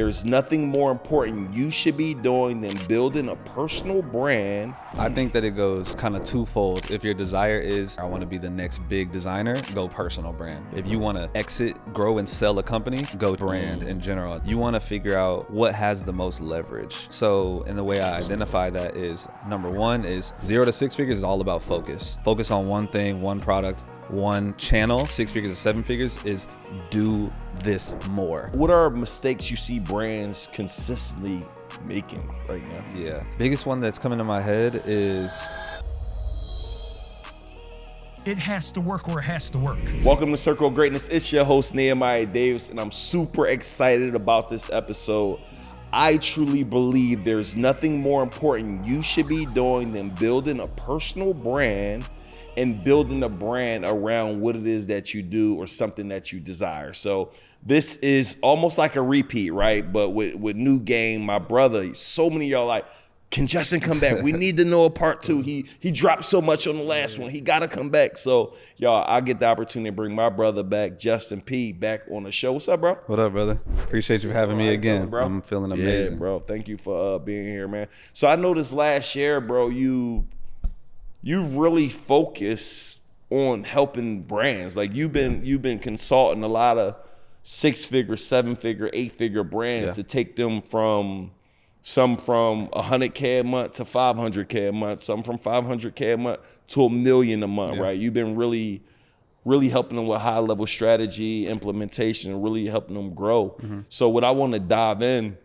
there's nothing more important you should be doing than building a personal brand. I think that it goes kind of twofold. If your desire is, I want to be the next big designer, go personal brand. If you want to exit, grow, and sell a company, go brand in general. You want to figure out what has the most leverage. So, and the way I identify that is, number one is 0 to 6 figures is all about focus. Focus on one thing, one product, one channel. 6 figures to 7 figures is do this more. What are mistakes you see brands consistently making right now? Yeah. Biggest one that's coming to my head is it has to work or it has to work. Welcome to Circle of Greatness. It's your host, Nehemiah Davis, and I'm super excited about this episode. I truly believe there's nothing more important you should be doing than building a personal brand and building a brand around what it is that you do or something that you desire. So this is almost like a repeat, right? But with new game, my brother, so many of y'all like, can Justin come back? We need to know a part two. He dropped so much on the last one. He got to come back. So y'all, I get the opportunity to bring my brother back, Justin P, back on the show. What's up, bro? What up, brother? Appreciate you for having me again, bro. I'm feeling amazing. Yeah, bro. Thank you for being here, man. So I noticed last year, bro, you really focus on helping brands. Like you've been consulting a lot of 6-figure, 7-figure, 8-figure brands to take them from 100K a month to 500K a month, some from 500K a month to $1 million a month, right? You've been really helping them with high level strategy, implementation, and really helping them grow. Mm-hmm. So what I want to dive in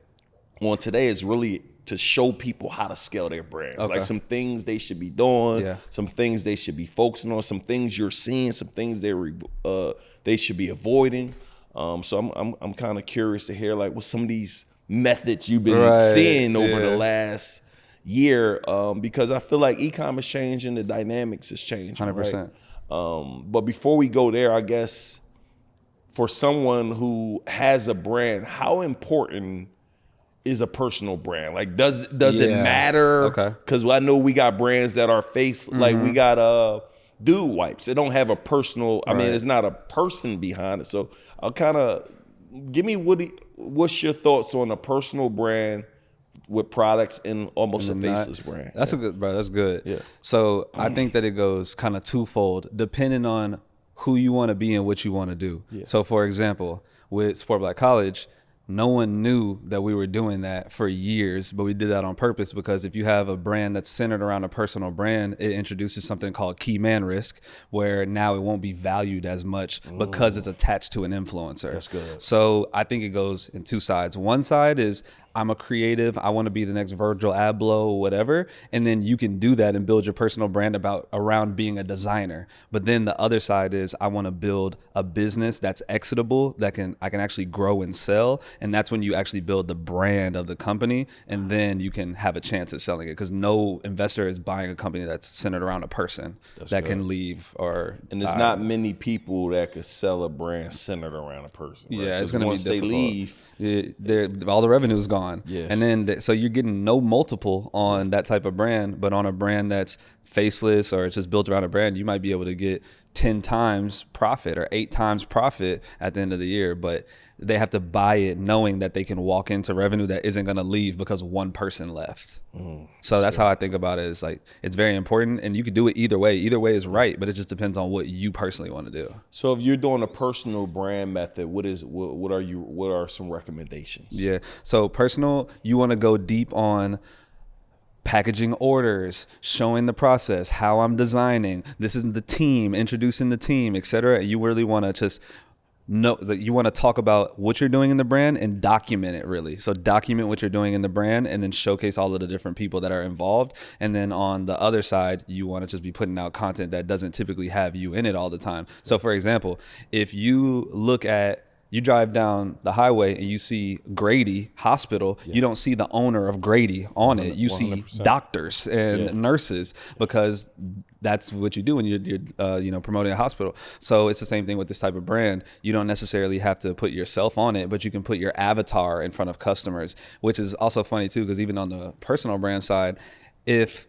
on today is really to show people how to scale their brands. Okay. Like some things they should be doing, some things they should be focusing on, some things you're seeing, some things they should be avoiding. So I'm kind of curious to hear like what some of these methods you've been seeing over the last year, because I feel like e-commerce changing, the dynamics is changing. 100%. Right? But before we go there, I guess for someone who has a brand, how important is a personal brand? Like, does it matter? Okay. Because I know we got brands that are like we got Dude Wipes. It don't have a personal. I mean, it's not a person behind it. So I'll kind of give me what's your thoughts on a personal brand with products and almost a faceless brand? That's a good, bro. That's good. Yeah. So I think that it goes kind of twofold, depending on who you want to be and what you want to do. Yeah. So for example, with Sport Black College, no one knew that we were doing that for years, but we did that on purpose because if you have a brand that's centered around a personal brand, it introduces something called key man risk, where now it won't be valued as much because it's attached to an influencer. That's good. So I think it goes in two sides. One side is I'm a creative, I want to be the next Virgil Abloh, whatever. And then you can do that and build your personal brand around being a designer. But then the other side is I want to build a business that's exitable, that I can actually grow and sell. And that's when you actually build the brand of the company, and then you can have a chance at selling it, because no investor is buying a company that's centered around a person that can leave and there's not many people that could sell a brand centered around a person. Right? Yeah, it's going to be difficult. Once they leave, all the revenue is gone. Yeah. And then so you're getting no multiple on that type of brand, but on a brand that's faceless or it's just built around a brand, you might be able to get 10 times profit or 8 times profit at the end of the year. But they have to buy it knowing that they can walk into revenue that isn't going to leave because one person left. So that's how I think about it. Is like, it's very important, and you could do it either way. Either way is right, but it just depends on what you personally want to do. So if you're doing a personal brand method, what are some recommendations? Yeah. So personal, you want to go deep on packaging orders, showing the process, how I'm designing. This is the team, introducing the team, etc. You really want to just know that you want to talk about what you're doing in the brand and document it really. So document what you're doing in the brand and then showcase all of the different people that are involved. And then on the other side, you want to just be putting out content that doesn't typically have you in it all the time. So for example, if you drive down the highway and you see Grady Hospital, you don't see the owner of Grady on it. You 100%. See doctors and nurses, because that's what you do when you're promoting a hospital. So it's the same thing with this type of brand. You don't necessarily have to put yourself on it, but you can put your avatar in front of customers, which is also funny too, because even on the personal brand side, if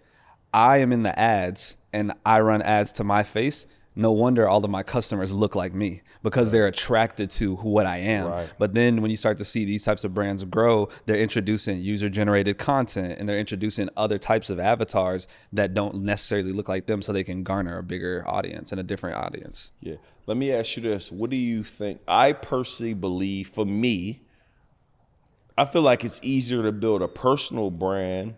I am in the ads and I run ads to my face, no wonder all of my customers look like me, because they're attracted to what I am. Right. But then when you start to see these types of brands grow, they're introducing user-generated content, and they're introducing other types of avatars that don't necessarily look like them, so they can garner a bigger audience and a different audience. Yeah. Let me ask you this. What do you think? I personally believe, for me, I feel like it's easier to build a personal brand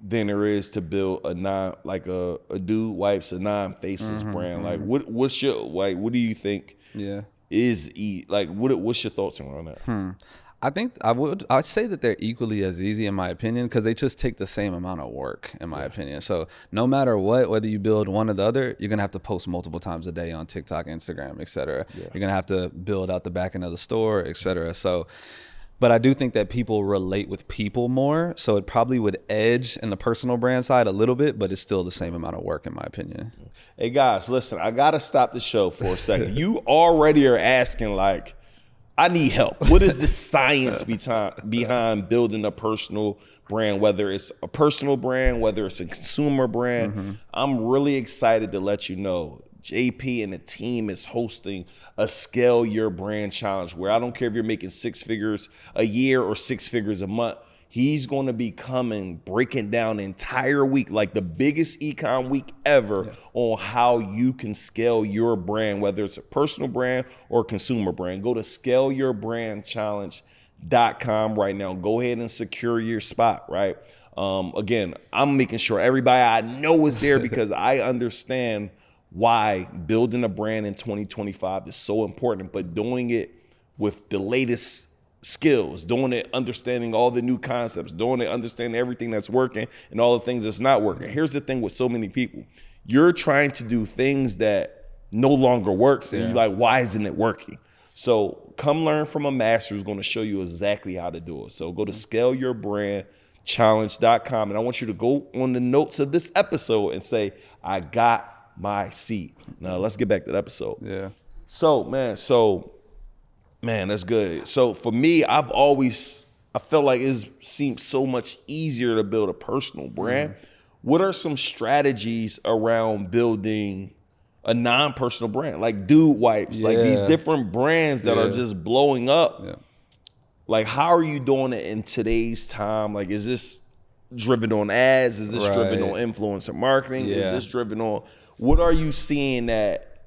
than there is to build a Dude Wipes, a non-faceless brand. Like, what's do you think? Yeah. What's your thoughts around that? I think I'd say that they're equally as easy, in my opinion, because they just take the same amount of work, in my opinion. So no matter what, whether you build one or the other, you're gonna have to post multiple times a day on TikTok, Instagram, etc. You're gonna have to build out the back end of the store, etc. So, but I do think that people relate with people more, so it probably would edge in the personal brand side a little bit, but it's still the same amount of work, in my opinion. Hey guys, listen, I gotta stop the show for a second. You already are asking, like, I need help. What is the science behind building a personal brand, whether it's a personal brand, whether it's a consumer brand? I'm really excited to let you know JP and the team is hosting a Scale Your Brand Challenge, where I don't care if you're making 6 figures a year or 6 figures a month. He's going to be coming, breaking down the entire week, like the biggest econ week ever, on how you can scale your brand, whether it's a personal brand or a consumer brand. Go to scaleyourbrandchallenge.com right now. Go ahead and secure your spot, right? Again, I'm making sure everybody I know is there, because I understand why building a brand in 2025 is so important, but doing it with the latest skills, doing it understanding all the new concepts, doing it understanding everything that's working and all the things that's not working. Here's the thing with so many people. You're trying to do things that no longer works, and you're like, why isn't it working? So come learn from a master who's going to show you exactly how to do it. So go to scaleyourbrandchallenge.com, and I want you to go on the notes of this episode and say, I got my seat. Now let's get back to the episode. Yeah. So man, that's good. So for me, I felt like it seemed so much easier to build a personal brand. What are some strategies around building a non-personal brand, like Dude Wipes, like these different brands that are just blowing up? Yeah. Like, how are you doing it in today's time? Like, is this driven on ads? Is this driven on influencer marketing? Is this driven on, what are you seeing that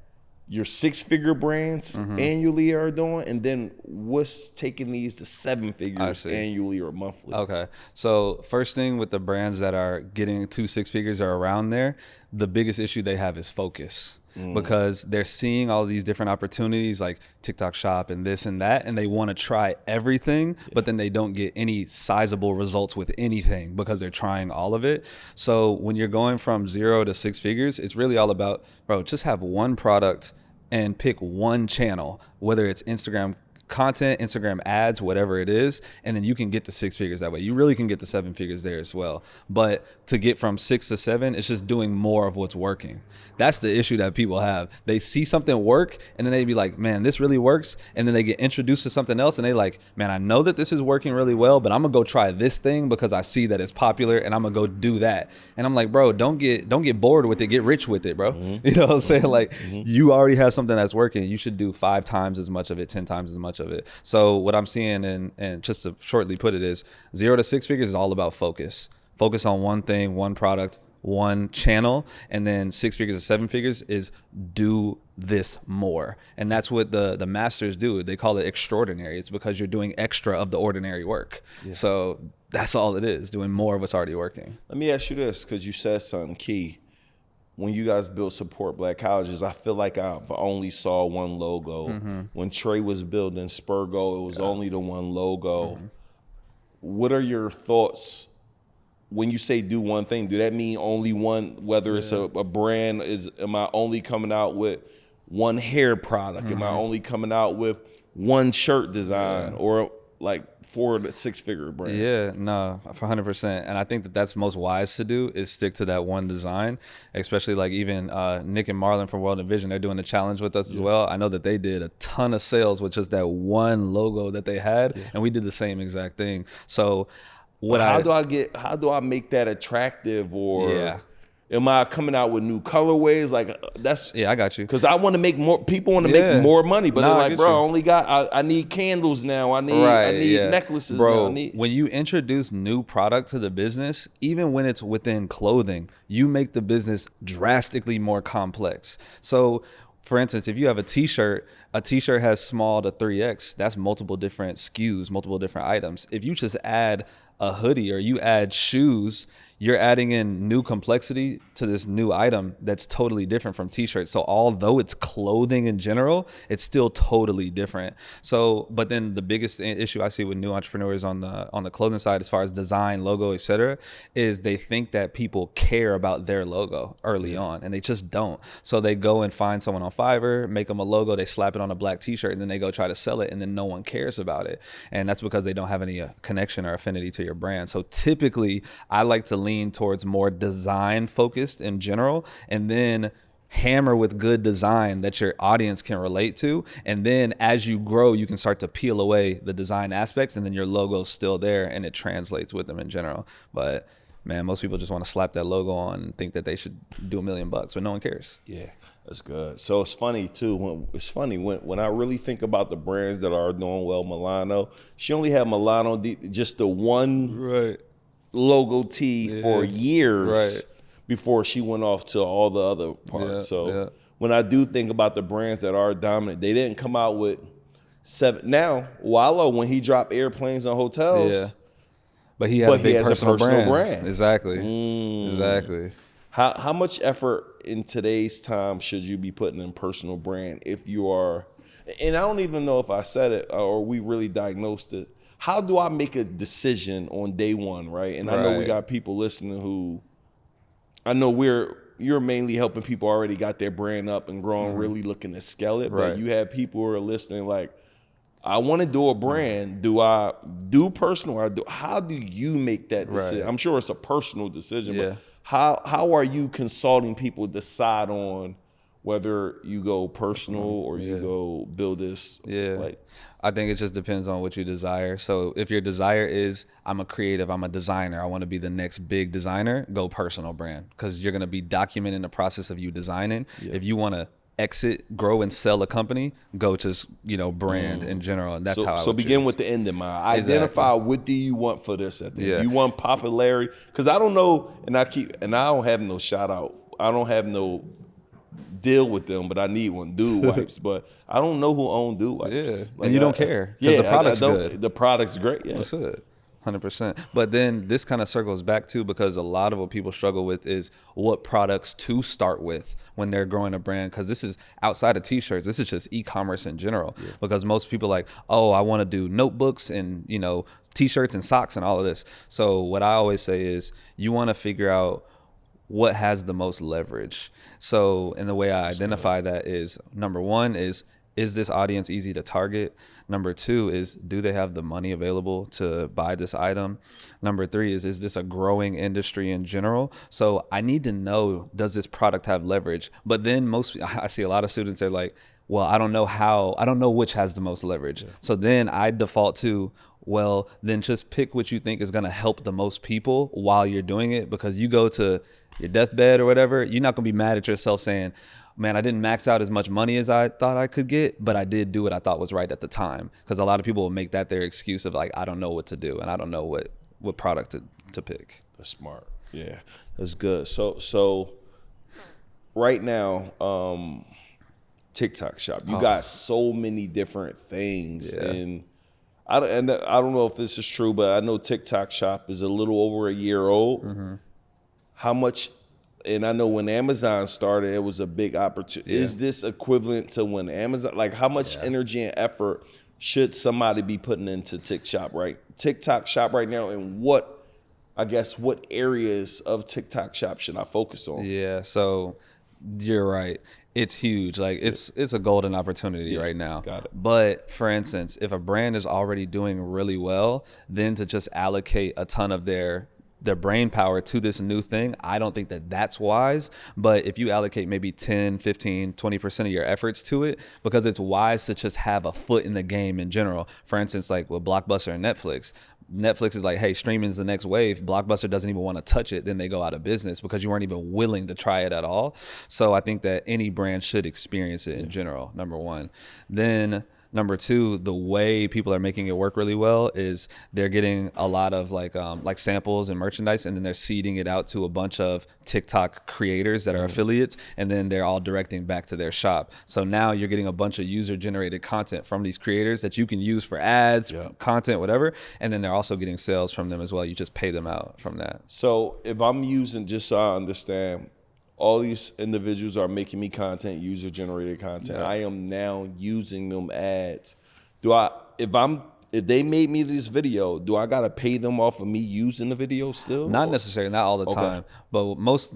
your 6-figure brands annually are doing, and then what's taking these to 7 figures annually or monthly? Okay, so first thing with the brands that are getting to 6 figures or around there, the biggest issue they have is focus. Because they're seeing all these different opportunities like TikTok Shop and this and that, and they want to try everything, but then they don't get any sizable results with anything because they're trying all of it. So when you're going from 0 to 6 figures, it's really all about, bro, just have one product and pick one channel, whether it's Instagram content, Instagram ads, whatever it is, and then you can get to 6 figures that way. You really can get to 7 figures there as well. But to get from 6 to 7, it's just doing more of what's working. That's the issue that people have. They see something work, and then they be like, man, this really works. And then they get introduced to something else, and they like, man, I know that this is working really well, but I'm gonna go try this thing because I see that it's popular, and I'm gonna go do that. And I'm like, bro, don't get bored with it. Get rich with it, bro. You know what I'm saying? Like, you already have something that's working. You should do 5 times as much of it, 10 times as much of it. So what I'm seeing, and just to shortly put it, is 0 to 6 figures is all about focus. Focus on one thing, one product, one channel, and then 6 figures to 7 figures is do this more. And that's what the masters do. They call it extraordinary. It's because you're doing extra of the ordinary work. So that's all it is, doing more of what's already working. Let me ask you this, because you said something key. When you guys built Support Black Colleges, I feel like I only saw one logo. When Trey was building Spurgo, it was only the one logo. What are your thoughts when you say do one thing? Do that mean only one, whether it's a brand, am I only coming out with one hair product? Am I only coming out with one shirt design, or like 4 to 6 figure brands? Yeah, no, 100%. And I think that that's most wise to do, is stick to that one design, especially like even Nick and Marlon from World and Vision, they're doing the challenge with us as well. I know that they did a ton of sales with just that one logo that they had, and we did the same exact thing. So how do I make that attractive, or Am I coming out with new colorways? Like that's I got you. Because I want to make more. People want to make more money, but they're like, bro, I only got. I need candles now. I need necklaces bro, now. When you introduce new product to the business, even when it's within clothing, you make the business drastically more complex. So, for instance, if you have a t-shirt has small to 3X. That's multiple different SKUs, multiple different items. If you just add a hoodie or you add shoes, you're adding in new complexity to this new item that's totally different from t-shirts. So although it's clothing in general, it's still totally different. So, but then the biggest issue I see with new entrepreneurs on the clothing side, as far as design, logo, etc., is they think that people care about their logo early on, and they just don't. So they go and find someone on Fiverr, make them a logo, they slap it on a black t-shirt, and then they go try to sell it, and then no one cares about it. And that's because they don't have any connection or affinity to your brand. So typically, I like to lean towards more design focused in general, and then hammer with good design that your audience can relate to. And then as you grow, you can start to peel away the design aspects, and then your logo's still there and it translates with them in general. But man, most people just want to slap that logo on and think that they should do $1 million, but no one cares. Yeah, that's good. So it's funny too. When I really think about the brands that are doing well, Milano, she only had Milano, just the one logo tee for years before she went off to all the other parts. When I do think about the brands that are dominant, they didn't come out with 7. Now, Wallow, when he dropped airplanes on hotels, but he had a big personal brand. Exactly. Exactly. How much effort in today's time should you be putting in personal brand if you are, and I don't even know if I said it or we really diagnosed it. How do I make a decision on day one, right? And I know we got people listening who, I know you're mainly helping people already got their brand up and growing, really looking to scale it. But you have people who are listening like, I want to do a brand. Do I do personal or how do you make that decision? I'm sure it's a personal decision, but how are you consulting people decide on whether you go personal or you go build this? I think it just depends on what you desire. So if your desire is, I'm a creative, I'm a designer, I want to be the next big designer, go personal brand, because you're going to be documenting the process of you designing. If you want to exit, grow, and sell a company, go to brand in general, and that's how I would begin choose. With the end in mind. Identify what do you want for this at the end. You want popularity, because I don't know, and I don't have no shout out. I don't have no deal with them, but I need one. Dude Wipes, but I don't know who own Dude Wipes. And you don't care because the product's good. The product's great. That's it. 100%. But then this kind of circles back too, because a lot of what people struggle with is what products to start with when they're growing a brand. Because this is outside of t-shirts. This is just e-commerce in general. Because most people like, oh, I want to do notebooks and t-shirts and socks and all of this. So what I always say is you want to figure out what has the most leverage. So, and the way I identify that is, number one is this audience easy to target? Number two is, do they have the money available to buy this item? Number three is this a growing industry in general? So I need to know, does this product have leverage? But then I see a lot of students, they're like, well, I don't know which has the most leverage. So then I default to, well, then just pick what you think is going to help the most people while you're doing it, because you go to your deathbed or whatever, you're not going to be mad at yourself saying, man, I didn't max out as much money as I thought I could get, but I did do what I thought was right at the time. Because a lot of people will make that their excuse of like, I don't know what to do and I don't know what product to pick. That's smart. Yeah, that's good. So right now, TikTok shop, you got so many different things, and I don't know if this is true, but I know TikTok shop is a little over a year old. How much, and I know when Amazon started, it was a big opportunity. Is this equivalent to when Amazon, like how much energy and effort should somebody be putting into TikTok shop right now, and what areas of TikTok shop should I focus on? Yeah, so you're right. It's huge. Like it's a golden opportunity right now. Got it. But for instance, if a brand is already doing really well, then to just allocate a ton of their brain power to this new thing, I don't think that that's wise. But if you allocate maybe 10, 15, 20% of your efforts to it, because it's wise to just have a foot in the game in general. For instance, like with Blockbuster and Netflix, Netflix is like, hey, streaming is the next wave. Blockbuster doesn't even want to touch it. Then they go out of business because you weren't even willing to try it at all. So I think that any brand should experience it in general, number one. Then number two, the way people are making it work really well is they're getting a lot of like samples and merchandise, and then they're seeding it out to a bunch of TikTok creators that are affiliates, and then they're all directing back to their shop. So now you're getting a bunch of user-generated content from these creators that you can use for ads, content, whatever, and then they're also getting sales from them as well. You just pay them out from that. So if I'm using, just so I understand, all these individuals are making me content, user-generated content. I am now using them ads. If they made me this video, do I gotta pay them off of me using the video still? Not necessarily, not all the time. But most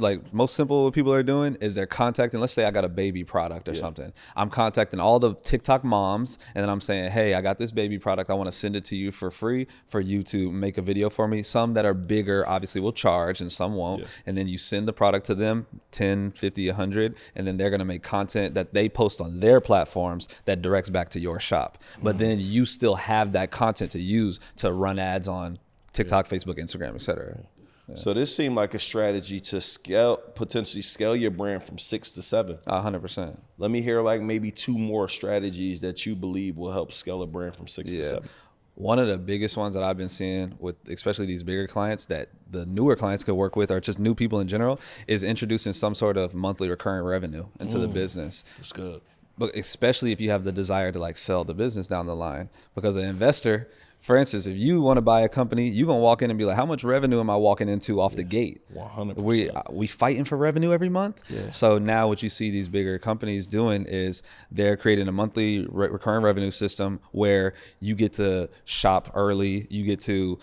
simple what people are doing is they're contacting, let's say I got a baby product or something. I'm contacting all the TikTok moms, and then I'm saying, hey, I got this baby product. I want to send it to you for free for you to make a video for me. Some that are bigger obviously will charge and some won't. And then you send the product to them, 10, 50, 100, and then they're going to make content that they post on their platforms that directs back to your shop. But then you still have that content to use to run ads on TikTok, Facebook, Instagram, etc. So this seemed like a strategy to potentially scale your brand from 6 to 7. 100%. Let me hear like maybe 2 more strategies that you believe will help scale a brand from 6 to 7. One of the biggest ones that I've been seeing with especially these bigger clients that the newer clients could work with, or just new people in general, is introducing some sort of monthly recurring revenue into the business. That's good. But especially if you have the desire to like sell the business down the line, because an investor, for instance, if you want to buy a company, you're going to walk in and be like, how much revenue am I walking into off the gate? 100%. We fighting for revenue every month. So now what you see these bigger companies doing is they're creating a monthly recurring revenue system where you get to shop early, you get to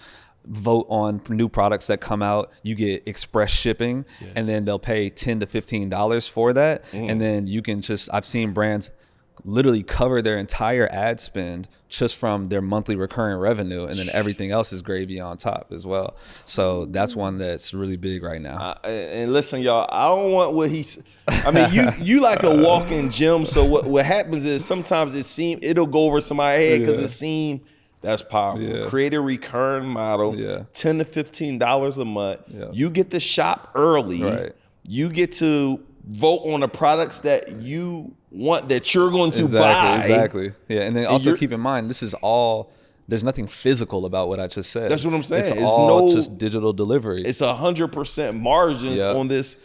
vote on new products that come out, you get express shipping, and then they'll pay $10 to $15 for that. And then you can I've seen brands literally cover their entire ad spend just from their monthly recurring revenue, and then everything else is gravy on top as well. So that's one that's really big right now. And listen, y'all, I don't want what I mean, you like a walk-in gym. So what happens is sometimes it'll go over somebody's head because that's powerful. Create a recurring model, $10 to $15 a month. You get to shop early. You get to vote on the products that you want, that you're going to buy. Exactly. Yeah, and then also keep in mind, this is all, there's nothing physical about what I just said. That's what I'm saying. It's all just digital delivery. It's 100% margins on this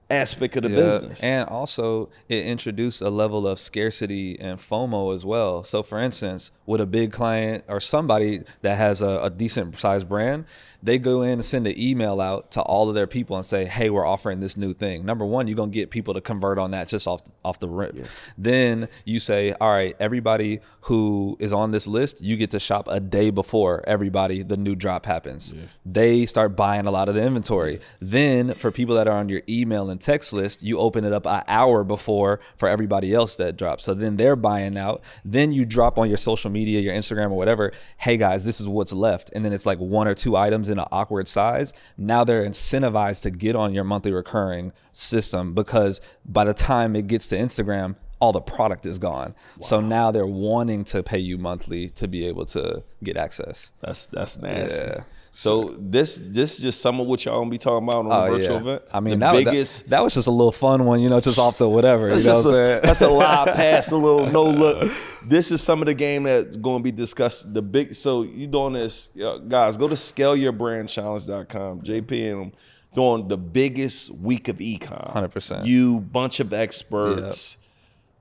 aspect of the business. And also it introduced a level of scarcity and FOMO as well. So for instance, with a big client or somebody that has a decent sized brand, they go in and send an email out to all of their people and say, hey, we're offering this new thing. Number one, you're going to get people to convert on that just off the rip. Then you say, all right, everybody who is on this list, you get to shop a day before the new drop happens. They start buying a lot of the inventory. Then for people that are on your email and text list, you open it up an hour before for everybody else that drops. So then they're buying out. Then you drop on your social media, your Instagram or whatever, hey guys, this is what's left. And then it's like 1 or 2 items in an awkward size. Now they're incentivized to get on your monthly recurring system, because by the time it gets to Instagram, all the product is gone. So now they're wanting to pay you monthly to be able to get access. That's nasty. So this is just some of what y'all gonna be talking about on the virtual event. I mean, that was just a little fun one, just off the whatever. That's a live pass, a little no look. This is some of the game that's going to be discussed. So you doing this, guys? Go to scaleyourbrandchallenge.com. JP and them doing the biggest week of ecom. 100%. You bunch of experts.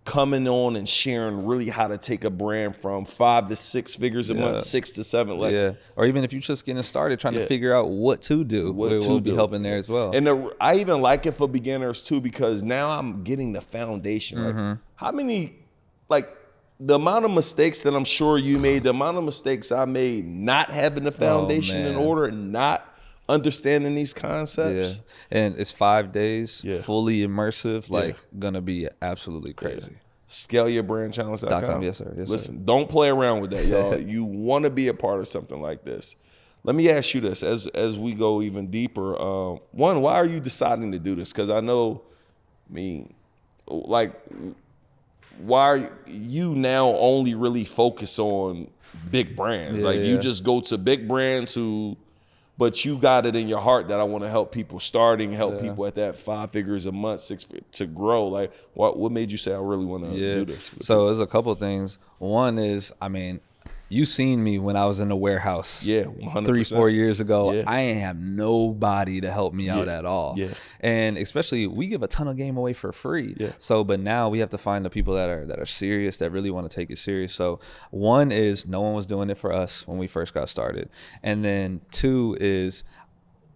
Coming on and sharing really how to take a brand from 5 to 6 figures a month, 6 to 7. Or even if you're just getting started, trying to figure out what to do, we'll be helping there as well. And I even like it for beginners too, because now I'm getting the foundation. Like, how many, the amount of mistakes that I'm sure you made, the amount of mistakes I made not having the foundation in order, and not understanding these concepts. And it's 5 days, fully immersive, gonna be absolutely crazy. Scaleyourbrandchallenge.com. Yes, sir. Listen, don't play around with that, y'all. You want to be a part of something like this. Let me ask you this as we go even deeper. One, why are you deciding to do this? Because I know, why are you now only really focus on big brands? You just go to big brands but you got it in your heart that I want to help people help people at that 5 figures a month, 6 figures to grow. Like, what made you say I really want to do this? So there's a couple of things. One is, you seen me when I was in the warehouse. 100%. 3-4 years ago. I ain't have nobody to help me out at all. And especially, we give a ton of game away for free. So, but now we have to find the people that are serious, that really want to take it serious. So one is, no one was doing it for us when we first got started. And then 2 is,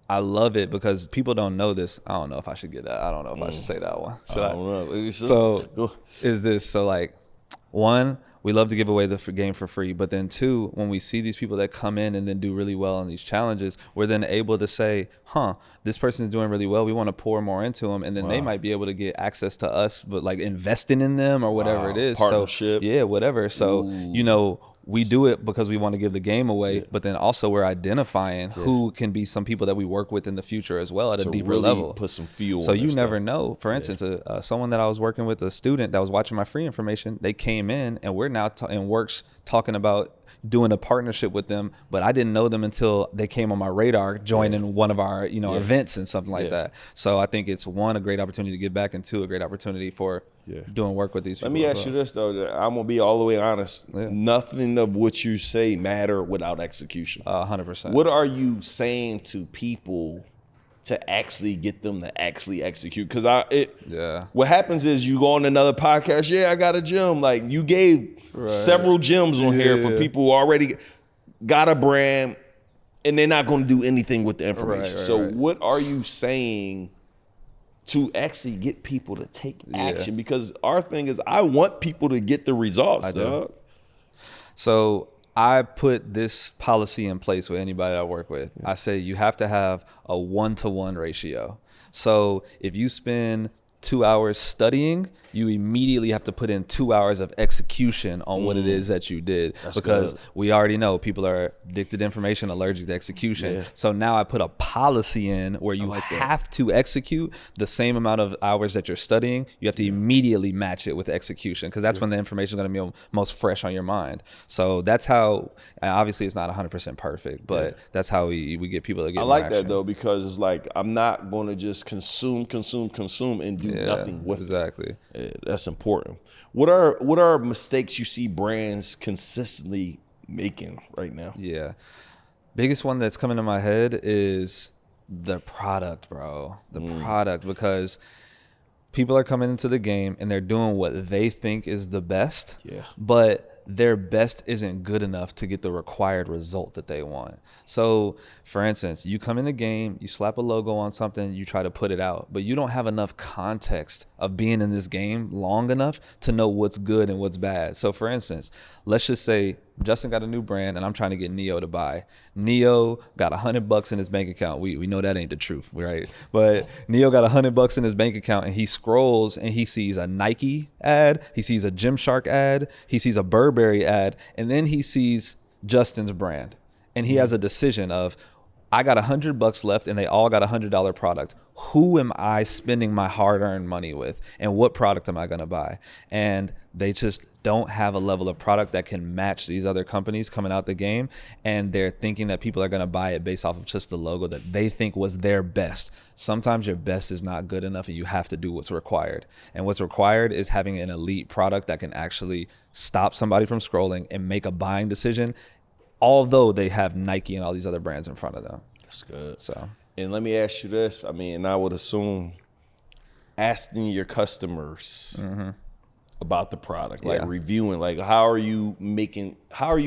I love it because people don't know this. I don't know if I should get that. I don't know if I should say that one. Should I? Don't know. So is this, so like, 1, we love to give away the game for free. But then 2, when we see these people that come in and then do really well on these challenges, we're then able to say, this person's doing really well. We want to pour more into them. And then they might be able to get access to us, but like investing in them or whatever it is. Partnership. So, whatever. So, we do it because we want to give the game away, but then also we're identifying who can be some people that we work with in the future as well at a deeper really level. Put some fuel. So you never know. For instance, someone that I was working with, a student that was watching my free information, they came in and we're now in works talking about doing a partnership with them, but I didn't know them until they came on my radar, joining one of our events and something like that. So I think it's 1, a great opportunity to give back, and 2, a great opportunity for doing work with these people. Let me ask you this though, I'm gonna be all the way honest. Nothing of what you say matter without execution. 100%. What are you saying to people to actually get them to actually execute? Because what happens is you go on another podcast, I got a gym. Like, you gave several gyms on here for people who already got a brand and they're not going to do anything with the information. What are you saying to actually get people to take action? Because our thing is, I want people to get the results, dog. So I put this policy in place with anybody I work with. I say you have to have a 1-to-1 ratio. So if you spend 2 hours studying, you immediately have to put in 2 hours of execution on what it is that you did. That's because good. We already know people are addicted to information, allergic to execution. Yeah. So now I put a policy in where you have to execute the same amount of hours that you're studying. You have to immediately match it with execution, because that's when the information is going to be most fresh on your mind. So that's how, obviously it's not 100% perfect, but that's how we get people to get I like that though, because it's like, I'm not going to just consume and do nothing with it. Exactly. That's important. What are mistakes you see brands consistently making right now? Yeah. Biggest one that's coming to my head is the product, bro. The product, because people are coming into the game and they're doing what they think is the best. Yeah. But their best isn't good enough to get the required result that they want. So, for instance, you come in the game, you slap a logo on something, you try to put it out, but you don't have enough context of being in this game long enough to know what's good and what's bad. So, for instance, let's just say Justin got a new brand and I'm trying to get Neo to buy. Neo got $100 in his bank account. We know that ain't the truth, right? But Neo got $100 in his bank account, and he scrolls and he sees a Nike ad, he sees a Gymshark ad, he sees a Burberry ad, and then he sees Justin's brand. And he has a decision of, I got $100 left and they all got $100 product. Who am I spending my hard-earned money with, and what product am I going to buy? And they just don't have a level of product that can match these other companies coming out the game, and they're thinking that people are going to buy it based off of just the logo that they think was their best. Sometimes your best is not good enough, and you have to do what's required. And what's required is having an elite product that can actually stop somebody from scrolling and make a buying decision, although they have Nike and all these other brands in front of them. That's good. So. And let me ask you this. I mean, I would assume asking your customers about the product, like reviewing, like how are you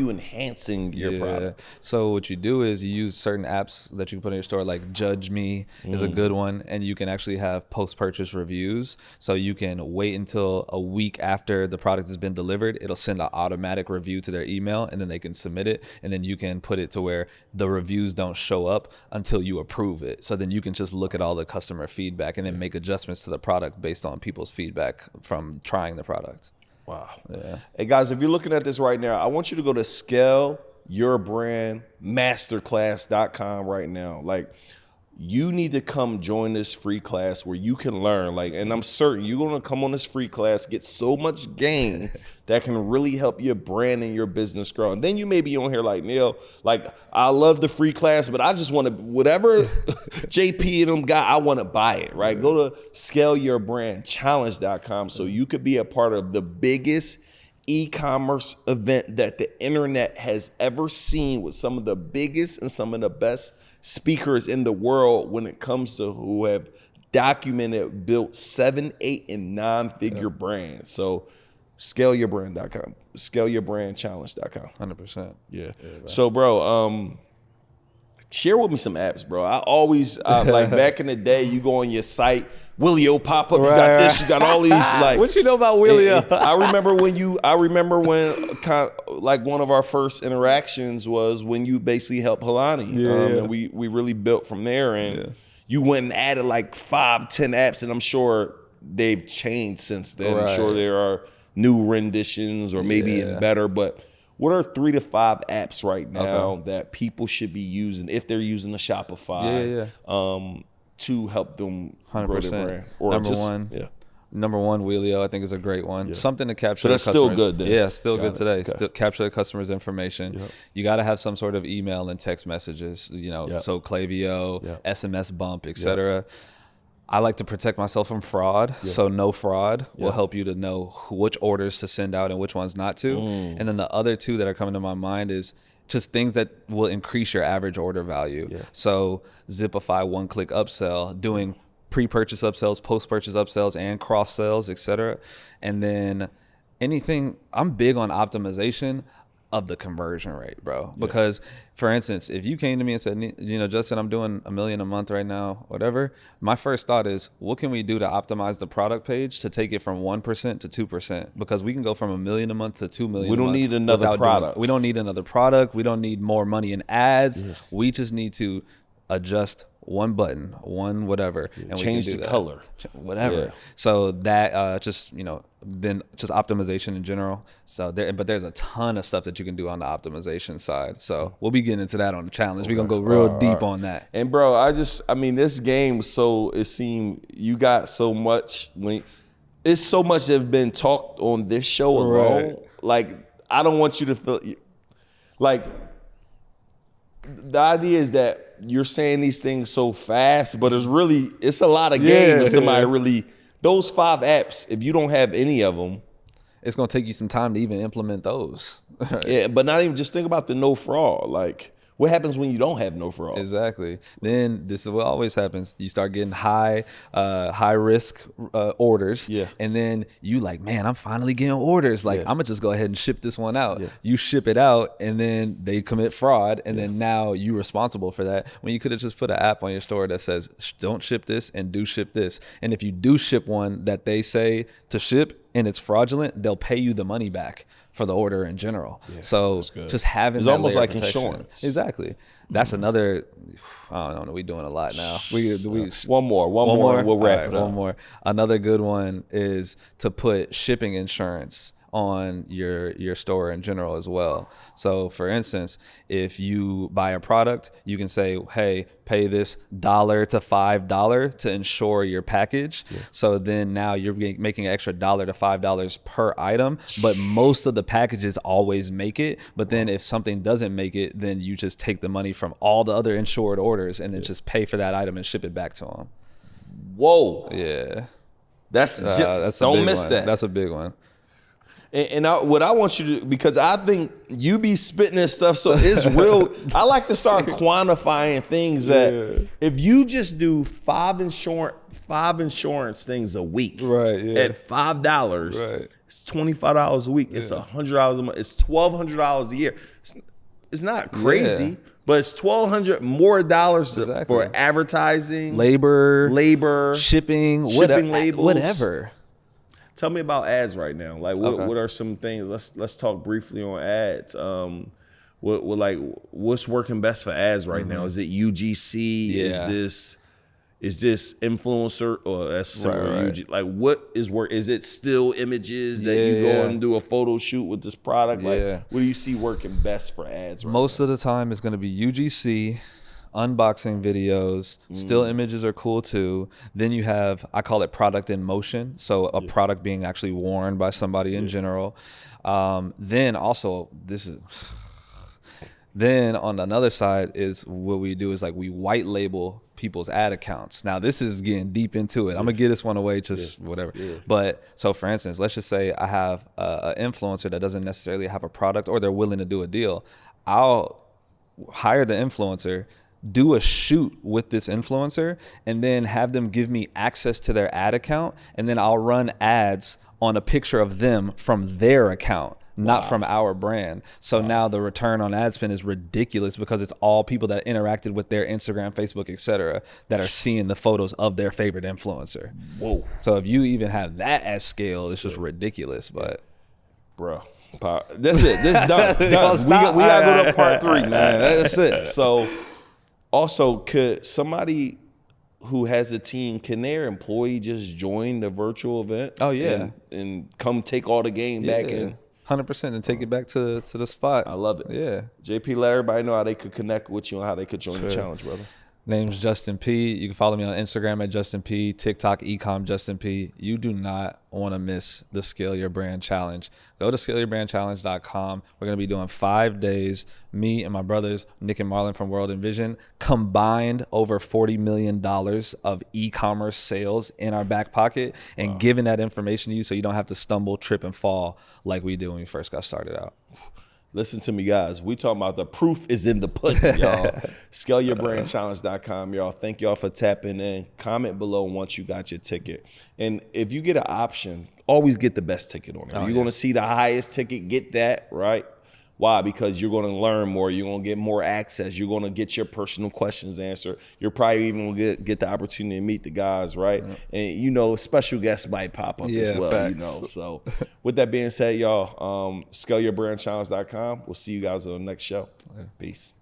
enhancing your product? So what you do is you use certain apps that you can put in your store, like Judge Me is a good one, and you can actually have post-purchase reviews. So you can wait until a week after the product has been delivered. It'll send an automatic review to their email, and then they can submit it, and then you can put it to where the reviews don't show up until you approve it. So then you can just look at all the customer feedback and then make adjustments to the product based on people's feedback from trying the product. Wow. Yeah. Hey guys, if you're looking at this right now, I want you to go to scaleyourbrandmasterclass.com right now. Like, you need to come join this free class where you can learn. Like, and I'm certain you're gonna come on this free class, get so much gain that can really help your brand and your business grow. And then you may be on here like, Neil, like, I love the free class, but I just want to, whatever JP and them got, I want to buy it, right? Go to scaleyourbrandchallenge.com so you could be a part of the biggest e-commerce event that the internet has ever seen, with some of the biggest and some of the best speakers in the world when it comes to who have documented, built 7, 8, and 9-figure brands. So scaleyourbrand.com, scaleyourbrandchallenge.com. 100%. Yeah. So, bro, share with me some apps, bro. I always, like back in the day, you go on your site, Willio pop up, you got this, you got all these, like. What you know about Willio? I remember when kind of, like, one of our first interactions was when you basically helped Helani. And we really built from there, and you went and added like 5, 10 apps, and I'm sure they've changed since then. I'm sure there are new renditions or maybe even better, but what are 3 to 5 apps right now that people should be using if they're using a Shopify to help them 100%. grow their brand? Or Number one, Willio, I think, is a great one. Yeah. Something to capture. So that's the customers. still good then? Yeah, still good today. Okay. Still capture the customer's information. Yep. You got to have some sort of email and text messages. You know, so Klaviyo, SMS bump, etc. I like to protect myself from fraud. So no fraud will help you to know which orders to send out and which ones not to. And then the other two that are coming to my mind is just things that will increase your average order value. So Zipify, one-click upsell, doing pre-purchase upsells, post-purchase upsells, and cross-sells, etc. And then anything, I'm big on optimization of the conversion rate, bro. Because, for instance, if you came to me and said, you know, Justin, I'm doing $1 million a month right now, whatever, my first thought is, what can we do to optimize the product page to take it from 1% to 2%? Because we can go from $1 million a month to $2 million. We don't need another product. We don't need another product. We don't need more money in ads. We just need to adjust one button, one whatever, and change we can do the that. color, whatever. So that just, you know, then just optimization in general. So but there's a ton of stuff that you can do on the optimization side. So we'll be getting into that on the challenge. We're gonna go real deep on that. And bro, I mean, this game, so it seemed you got so much it's so much that's been talked on this show alone. Like, I don't want you to feel like the idea is that you're saying these things so fast, but it's a lot of game if somebody really, those 5 apps, if you don't have any of them, it's going to take you some time to even implement those. Yeah, but not even, just think about the no fraud. Like, what happens when you don't have no fraud? Exactly. Then this is what always happens. You start getting high risk orders. Yeah. And then you like, man, I'm finally getting orders. Like, I'm going to just go ahead and ship this one out. Yeah. You ship it out, and then they commit fraud. And then now you're responsible for that. When you could have just put an app on your store that says, don't ship this and do ship this. And if you do ship one that they say to ship and it's fraudulent, they'll pay you the money back for the order in general. So just having it's that almost like protection. Insurance. Exactly. That's another, I don't know, we're doing a lot now. One more, we'll wrap it up. One more. Another good one is to put shipping insurance on your store in general as well. So for instance, if you buy a product, you can say, hey, pay this $1 to $5 to insure your package. So then now you're making an extra $1 to $5 per item, but most of the packages always make it. But then if something doesn't make it, then you just take the money from all the other insured orders and then just pay for that item and ship it back to them. Whoa. Yeah. That's don't miss that. That's a big one. And what I want you to, because I think you be spitting this stuff, so it's real. I like to start quantifying things that if you just do 5 insurance things a week, at $5, it's $25 a week. It's $100 a month. It's $1,200 a year. It's not crazy, but it's $1,200 more dollars for advertising, labor, shipping labels, whatever. Tell me about ads right now. Like, what are some things? Let's talk briefly on ads. What's working best for ads right now? Is it UGC? Yeah. Is this influencer or that's similar UGC? Like, what is work? Is it still images that you go and do a photo shoot with this product? Like, what do you see working best for ads right Most of the time it's going to be UGC unboxing videos. Still images are cool too. Then you have, I call it product in motion. So a product being actually worn by somebody in general. Then also, then on another side is what we do is like we white label people's ad accounts. Now this is getting deep into it. I'm gonna give this one away, just whatever. But so for instance, let's just say I have an influencer that doesn't necessarily have a product, or they're willing to do a deal. I'll hire the influencer, do a shoot with this influencer, and then have them give me access to their ad account, and then I'll run ads on a picture of them from their account, not from our brand. So now the return on ad spend is ridiculous because it's all people that interacted with their Instagram, Facebook, etc., that are seeing the photos of their favorite influencer. Whoa. So if you even have that at scale, it's just ridiculous. But bro, that's it. This done. We gotta go to part 3, man. That's it. So also, could somebody who has a team, can their employee just join the virtual event? Oh yeah, and come take all the game back in? 100%, and take it back to the spot. I love it. Yeah. JP, let everybody know how they could connect with you and how they could join the challenge, brother. Name's Justin P. You can follow me on Instagram at Justin P, TikTok, ecom Justin P. You do not want to miss the Scale Your Brand Challenge. Go to scaleyourbrandchallenge.com. We're going to be doing 5 days. Me and my brothers, Nick and Marlon from World Envision, combined over $40 million of e-commerce sales in our back pocket, and giving that information to you so you don't have to stumble, trip, and fall like we did when we first got started out. Listen to me, guys. We talking about the proof is in the pudding, y'all. ScaleYourBrandChallenge.com, y'all. Thank y'all for tapping in. Comment below once you got your ticket. And if you get an option, always get the best ticket on it. You're going to see the highest ticket, get that, right? Why? Because you're going to learn more. You're going to get more access. You're going to get your personal questions answered. You're probably even going to get the opportunity to meet the guys, right? And, you know, special guests might pop up as well, facts. You know. So with that being said, y'all, ScaleYourBrandChallenge.com. We'll see you guys on the next show. Peace.